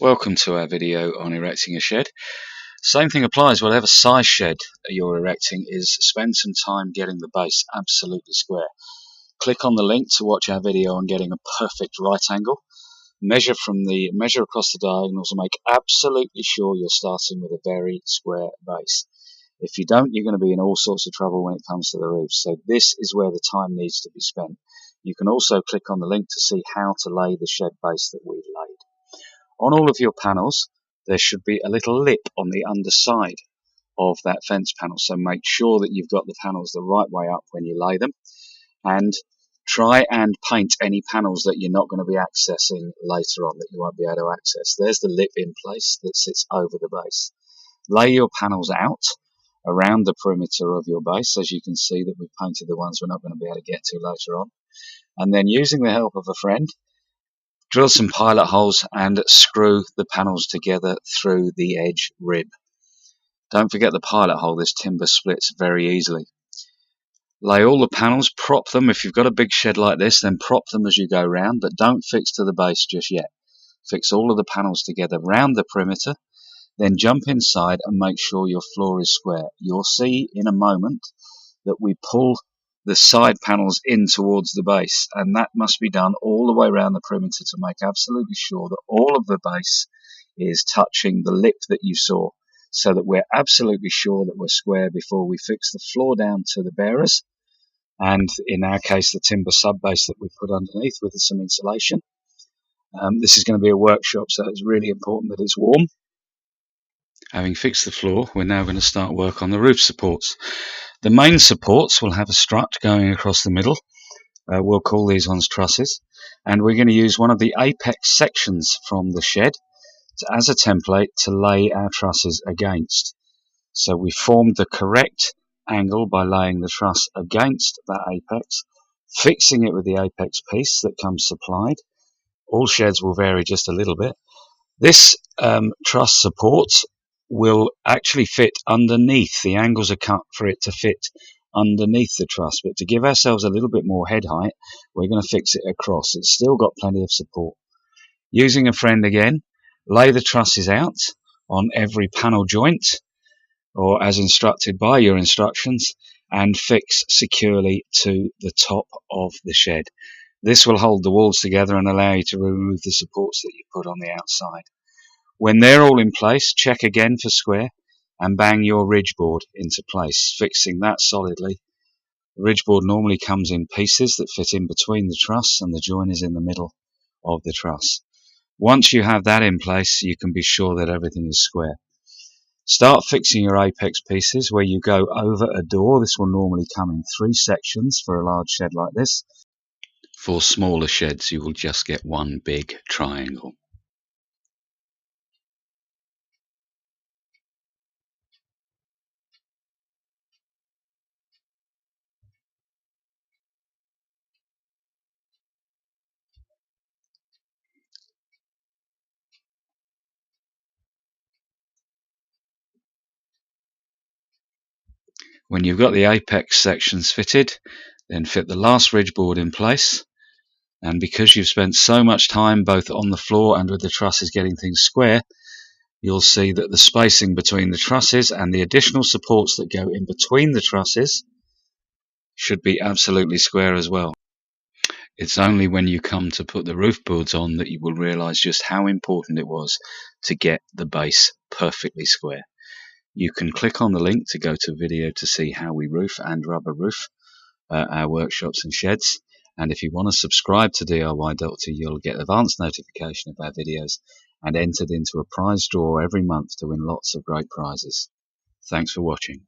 Welcome to our video on erecting a shed. Same thing applies, whatever size shed you're erecting, is spend some time getting the base absolutely square. Click on the link to watch our video on getting a perfect right angle. Measure across the diagonals and make absolutely sure you're starting with a very square base. If you don't, you're going to be in all sorts of trouble when it comes to the roof. So this is where the time needs to be spent. You can also click on the link to see how to lay the shed base that we've laid. On all of your panels, there should be a little lip on the underside of that fence panel. So make sure that you've got the panels the right way up when you lay them. And try and paint any panels that you're not going to be accessing later on, that you won't be able to access. There's the lip in place that sits over the base. Lay your panels out around the perimeter of your base. As you can see that we've painted the ones we're not going to be able to get to later on. And then, using the help of a friend, drill some pilot holes and screw the panels together through the edge rib. Don't forget the pilot hole, this timber splits very easily. Lay all the panels, prop them. If you've got a big shed like this, then prop them as you go round, but don't fix to the base just yet. Fix all of the panels together round the perimeter, then jump inside and make sure your floor is square. You'll see in a moment that we pull the side panels in towards the base, and that must be done all the way around the perimeter to make absolutely sure that all of the base is touching the lip that you saw, so that we're absolutely sure that we're square before we fix the floor down to the bearers, and in our case the timber sub base that we put underneath with some insulation. This is going to be a workshop, so it's really important that it's warm. Having fixed the floor, we're now going to start work on the roof supports. The main supports will have a strut going across the middle. We'll call these ones trusses. And we're going to use one of the apex sections from the shed as a template to lay our trusses against. So we formed the correct angle by laying the truss against that apex, fixing it with the apex piece that comes supplied. All sheds will vary just a little bit. This truss support will actually fit underneath. The angles are cut for it to fit underneath the truss, but to give ourselves a little bit more head height, we're going to fix it across. It's still got plenty of support. Using a friend again, lay the trusses out on every panel joint, or as instructed by your instructions, and fix securely to the top of the shed. This will hold the walls together and allow you to remove the supports that you put on the outside. When they're all in place, check again for square and bang your ridge board into place, fixing that solidly. The ridge board normally comes in pieces that fit in between the truss, and the join is in the middle of the truss. Once you have that in place, you can be sure that everything is square. Start fixing your apex pieces where you go over a door. This will normally come in 3 sections for a large shed like this. For smaller sheds, you will just get one big triangle. When you've got the apex sections fitted, then fit the last ridge board in place. And because you've spent so much time both on the floor and with the trusses getting things square, you'll see that the spacing between the trusses and the additional supports that go in between the trusses should be absolutely square as well. It's only when you come to put the roof boards on that you will realise just how important it was to get the base perfectly square. You can click on the link to go to video to see how we roof and rubber roof our workshops and sheds. And if you want to subscribe to DIY Doctor, you'll get advance notification of our videos and entered into a prize draw every month to win lots of great prizes. Thanks for watching.